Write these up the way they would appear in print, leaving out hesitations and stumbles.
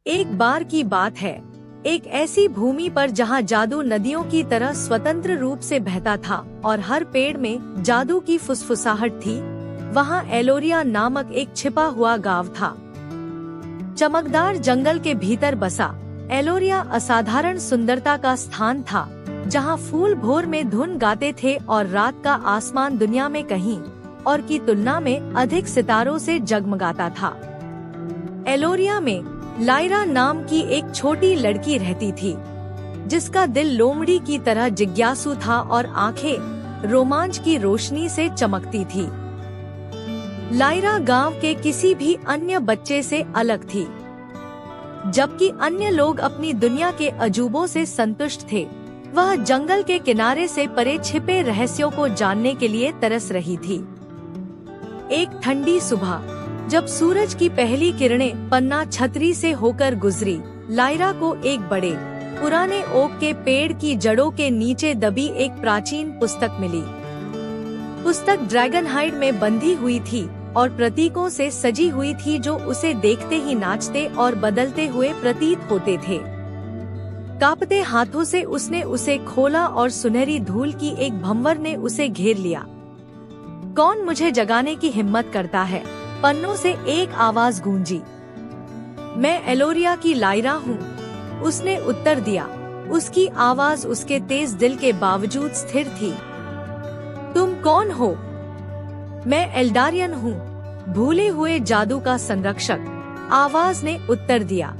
एक बार की बात है, एक ऐसी भूमि पर जहाँ जादू नदियों की तरह स्वतंत्र रूप से बहता था और हर पेड़ में जादू की फुसफुसाहट थी, वहाँ एलोरिया नामक एक छिपा हुआ गांव था। चमकदार जंगल के भीतर बसा एलोरिया असाधारण सुंदरता का स्थान था, जहाँ फूल भोर में धुन गाते थे और रात का आसमान दुनिया में कहीं और की तुलना में अधिक सितारों से जगमगाता था। एलोरिया में लायरा नाम की एक छोटी लड़की रहती थी, जिसका दिल लोमड़ी की तरह जिज्ञासु था और आंखें रोमांच की रोशनी से चमकती थी। लायरा गांव के किसी भी अन्य बच्चे से अलग थी। जबकि अन्य लोग अपनी दुनिया के अजूबों से संतुष्ट थे, वह जंगल के किनारे से परे छिपे रहस्यों को जानने के लिए तरस रही थी। एक ठंडी सुबह जब सूरज की पहली किरणें पन्ना छतरी से होकर गुजरी, लायरा को एक बड़े पुराने ओक के पेड़ की जड़ों के नीचे दबी एक प्राचीन पुस्तक मिली। पुस्तक ड्रैगनहाइड में बंधी हुई थी और प्रतीकों से सजी हुई थी जो उसे देखते ही नाचते और बदलते हुए प्रतीत होते थे। कांपते हाथों से उसने उसे खोला और सुनहरी धूल की एक भंवर ने उसे घेर लिया। कौन मुझे जगाने की हिम्मत करता है? पन्नों से एक आवाज गूंजी। मैं एलोरिया की लायरा हूँ, उसने उत्तर दिया। उसकी आवाज उसके तेज दिल के बावजूद स्थिर थी। तुम कौन हो? मैं एल्डारियन हूँ, भूले हुए जादू का संरक्षक, आवाज ने उत्तर दिया।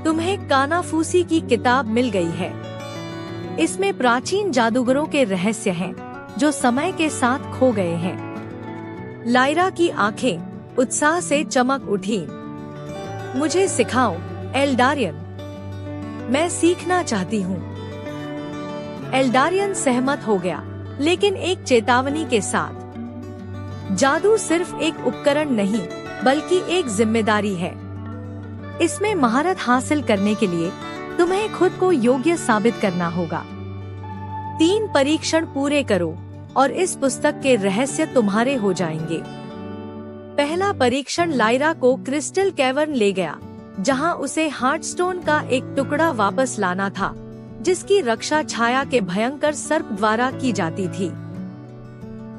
तुम्हें कानाफूसी की किताब मिल गई है। इसमें प्राचीन जादूगरों के रहस्य हैं, जो समय के साथ खो गए हैं। लायरा की आंखें उत्साह से चमक उठी। मुझे सिखाओ एल्डारियन, मैं सीखना चाहती हूँ। एल्डारियन सहमत हो गया, लेकिन एक चेतावनी के साथ। जादू सिर्फ एक उपकरण नहीं, बल्कि एक जिम्मेदारी है। इसमें महारत हासिल करने के लिए तुम्हें खुद को योग्य साबित करना होगा। 3 परीक्षण पूरे करो और इस पुस्तक के रहस्य तुम्हारे हो जाएंगे। पहला परीक्षण लायरा को क्रिस्टल कैवर्न ले गया, जहां उसे हार्टस्टोन का एक टुकड़ा वापस लाना था, जिसकी रक्षा छाया के भयंकर सर्प द्वारा की जाती थी।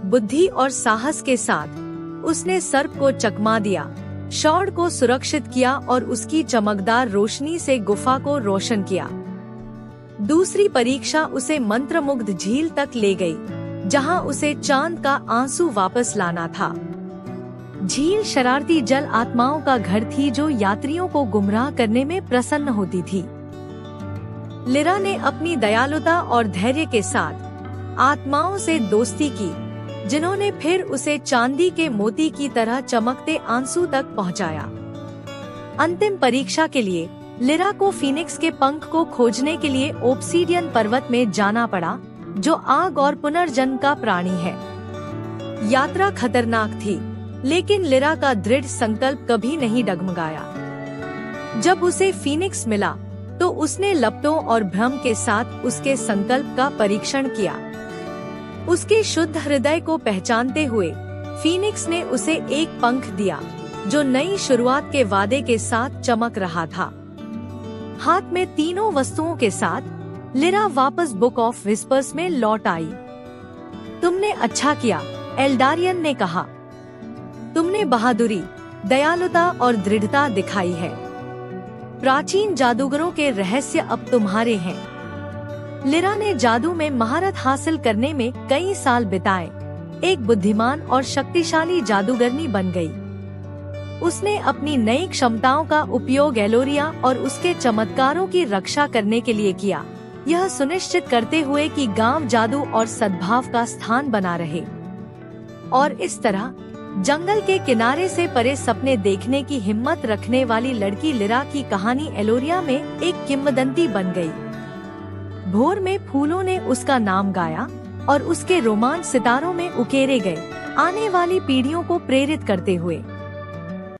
बुद्धि और साहस के साथ उसने सर्प को चकमा दिया, शॉर्ड को सुरक्षित किया और उसकी चमकदार रोशनी से गुफा को रोशन किया। दूसरी परीक्षा उसे मंत्रमुग्ध झील तक ले गई, जहां उसे चांद का आंसू वापस लाना था। झील शरारती जल आत्माओं का घर थी, जो यात्रियों को गुमराह करने में प्रसन्न होती थी। लिरा ने अपनी दयालुता और धैर्य के साथ आत्माओं से दोस्ती की, जिन्होंने फिर उसे चांदी के मोती की तरह चमकते आंसू तक पहुंचाया। अंतिम परीक्षा के लिए लिरा को फीनिक्स के पंख को खोजने के लिए ओब्सीडियन पर्वत में जाना पड़ा, जो आग और पुनर्जन्म का प्राणी है। यात्रा खतरनाक थी, लेकिन लिरा का दृढ़ संकल्प कभी नहीं डगमगाया। जब उसे फीनिक्स मिला, तो उसने लपटों और भ्रम के साथ उसके संकल्प का परीक्षण किया। उसके शुद्ध हृदय को पहचानते हुए फीनिक्स ने उसे एक पंख दिया, जो नई शुरुआत के वादे के साथ चमक रहा था। हाथ में तीनों वस्तुओं के साथ लिरा वापस बुक ऑफ विस्पर्स में लौट आई। तुमने अच्छा किया, एल्डारियन ने कहा। तुमने बहादुरी, दयालुता और दृढ़ता दिखाई है। प्राचीन जादूगरों के रहस्य अब तुम्हारे हैं। लिरा ने जादू में महारत हासिल करने में कई साल बिताए, एक बुद्धिमान और शक्तिशाली जादूगरनी बन गई। उसने अपनी नई क्षमताओं का उपयोग एलोरिया और उसके चमत्कारों की रक्षा करने के लिए किया, यह सुनिश्चित करते हुए कि गांव जादू और सद्भाव का स्थान बना रहे। और इस तरह जंगल के किनारे से परे सपने देखने की हिम्मत रखने वाली लड़की लिरा की कहानी एलोरिया में एक किंवदंती बन गई। भोर में फूलों ने उसका नाम गाया और उसके रोमांच सितारों में उकेरे गए, आने वाली पीढ़ियों को प्रेरित करते हुए।